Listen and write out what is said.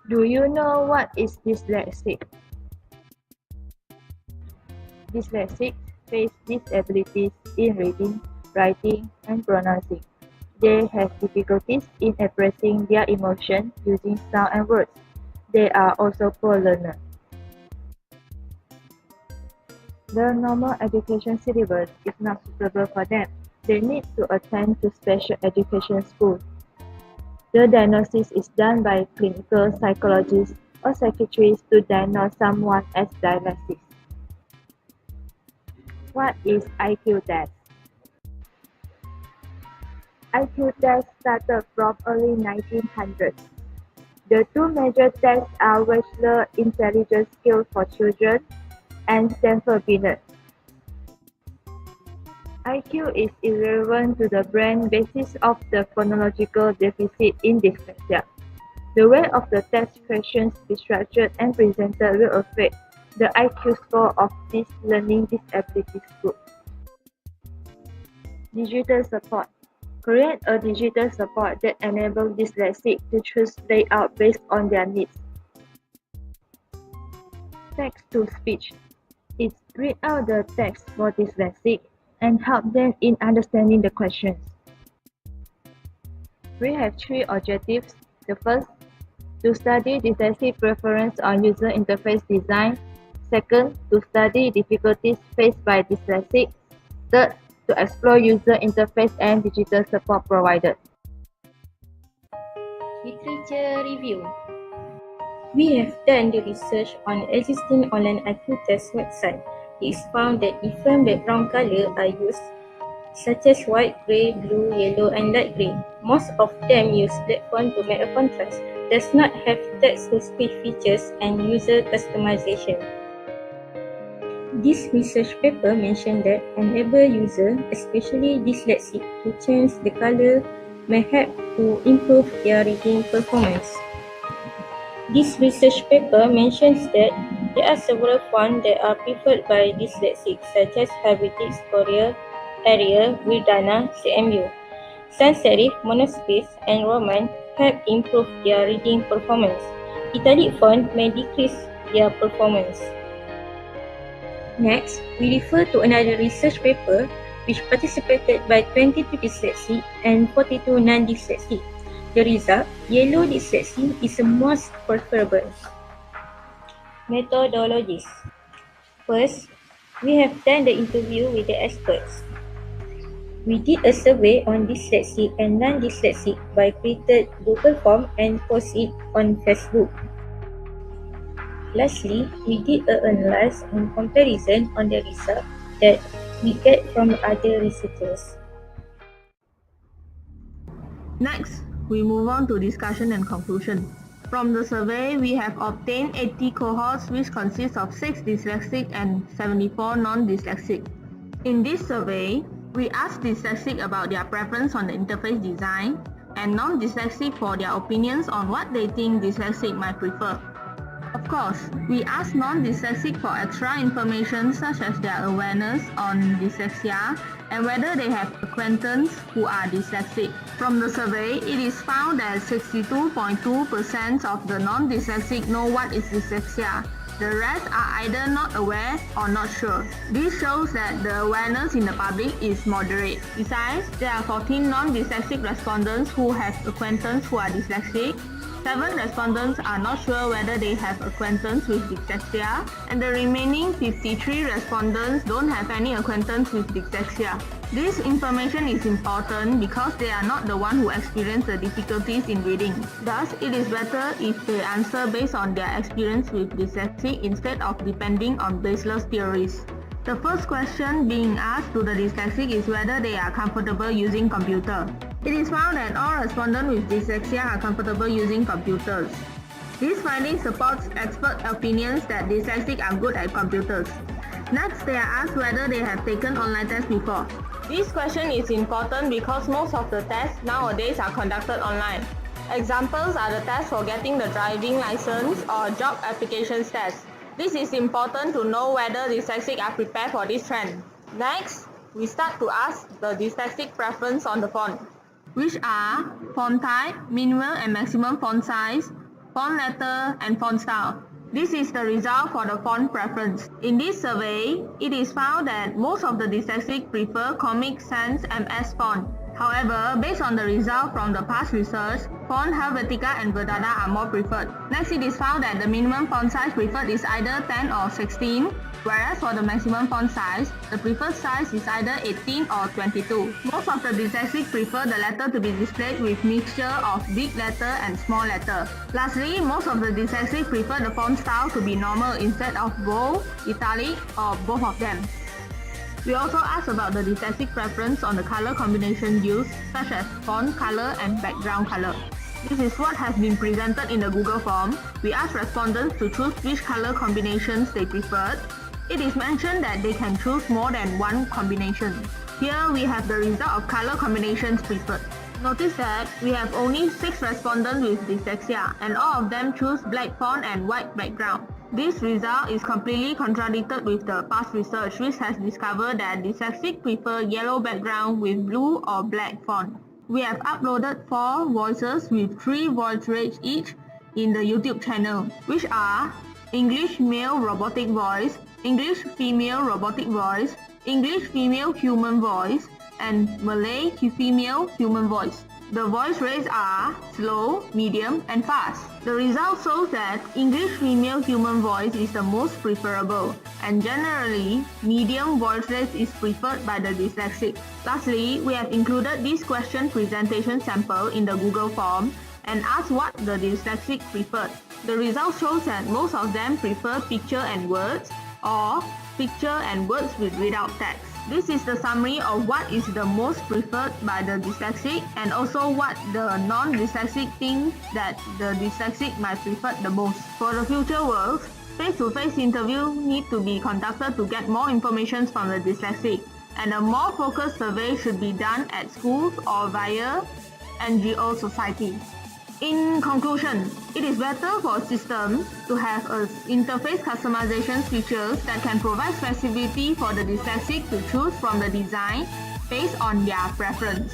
Do you know what is dyslexic? Dyslexics face disabilities in reading, writing, and pronouncing. They have difficulties in expressing their emotions using sound and words. They are also poor learners. The normal education syllabus is not suitable for them. They need to attend to special education schools. The diagnosis is done by clinical psychologists or psychiatrists to diagnose someone as dyslexic. What is IQ test? IQ tests started from early 1900s. The two major tests are Wechsler Intelligence Scale for Children and Stanford Binet. IQ is irrelevant to the brain basis of the phonological deficit in dyslexia. The way of the test questions is structured and presented will affect the IQ score of this learning disabilities group. Digital support. Create a digital support that enables dyslexic to choose layout based on their needs. Text-to-speech. It reads out the text for dyslexic and help them in understanding the questions. We have three objectives. The first, to study dyslexic preference on user interface design. Second, to study difficulties faced by dyslexic. Third, to explore user interface and digital support provided. Literature review. We have done the research on existing online IQ test website. It is found that different background colors are used, such as white, grey, blue, yellow, and light grey. Most of them use black font to make a contrast, does not have text-to-speech features, and user customization. This research paper mentioned that enable user, especially dyslexic, to change the color may help to improve their reading performance. This research paper mentions that there are several fonts that are preferred by dyslexic, such as Helvetica Courier, Arial, Verdana, CMU. Sans serif, monospace, and Roman help improve their reading performance. Italic font may decrease their performance. Next, we refer to another research paper which participated by 22 dyslexic and 42 non-dyslexic. The result, yellow dyslexic is the most preferable. Methodologies. First, we have done the interview with the experts. We did a survey on dyslexic and non-dyslexic by created Google form and post it on Facebook. Lastly, we did an analysis and comparison on the result that we get from other researchers. Next, we move on to discussion and conclusion. From the survey, we have obtained 80 cohorts which consist of 6 dyslexic and 74 non-dyslexic. In this survey, we asked dyslexic about their preference on the interface design and non-dyslexic for their opinions on what they think dyslexic might prefer. Of course, we asked non-dyslexic for extra information such as their awareness on dyslexia and whether they have acquaintance who are dyslexic. From the survey, it is found that 62.2% of the non-dyslexic know what is dyslexia. The rest are either not aware or not sure. This shows that the awareness in the public is moderate. Besides, there are 14 non-dyslexic respondents who have acquaintance who are dyslexic. 7 respondents are not sure whether they have acquaintance with dyslexia, and the remaining 53 respondents don't have any acquaintance with dyslexia. This information is important because they are not the one who experience the difficulties in reading. Thus, it is better if they answer based on their experience with dyslexia instead of depending on baseless theories. The first question being asked to the dyslexic is whether they are comfortable using computer. It is found that all respondents with dyslexia are comfortable using computers. This finding supports expert opinions that dyslexic are good at computers. Next, they are asked whether they have taken online tests before. This question is important because most of the tests nowadays are conducted online. Examples are the tests for getting the driving license or job applications test. This is important to know whether dyslexic are prepared for this trend. Next, we start to ask the dyslexic preference on the font, which are font type, minimum and maximum font size, font letter, and font style. This is the result for the font preference. In this survey, it is found that most of the dyslexic prefer Comic Sans MS font. However, based on the result from the past research, font Helvetica and Verdana are more preferred. Next, it is found that the minimum font size preferred is either 10 or 16, whereas for the maximum font size, the preferred size is either 18 or 22. Most of the dyslexic prefer the letter to be displayed with mixture of big letter and small letter. Lastly, most of the dyslexic prefer the font style to be normal instead of bold, italic, or both of them. We also asked about the dyslexic preference on the color combination used, such as font color and background color. This is what has been presented in the Google form. We asked respondents to choose which color combinations they preferred. It is mentioned that they can choose more than one combination. Here we have the result of color combinations preferred. Notice that we have only 6 respondents with dyslexia, and all of them choose black font and white background. This result is completely contradicted with the past research, which has discovered that dyslexic prefer yellow background with blue or black font. We have uploaded 4 voices with 3 voice rates each in the YouTube channel, which are English male robotic voice, English female robotic voice, English female human voice, and Malay female human voice. The voice rates are slow, medium, and fast. The result shows that English female human voice is the most preferable, and generally, medium voice rate is preferred by the dyslexic. Lastly, we have included this question presentation sample in the Google form and asked what the dyslexic preferred. The result shows that most of them prefer picture and words, or picture and words without text. This is the summary of what is the most preferred by the dyslexic and also what the non-dyslexic think that the dyslexic might prefer the most. For the future work, face-to-face interview need to be conducted to get more information from the dyslexic, and a more focused survey should be done at schools or via NGO society. In conclusion, it is better for a system to have an interface customization features that can provide flexibility for the dyslexic to choose from the design based on their preference.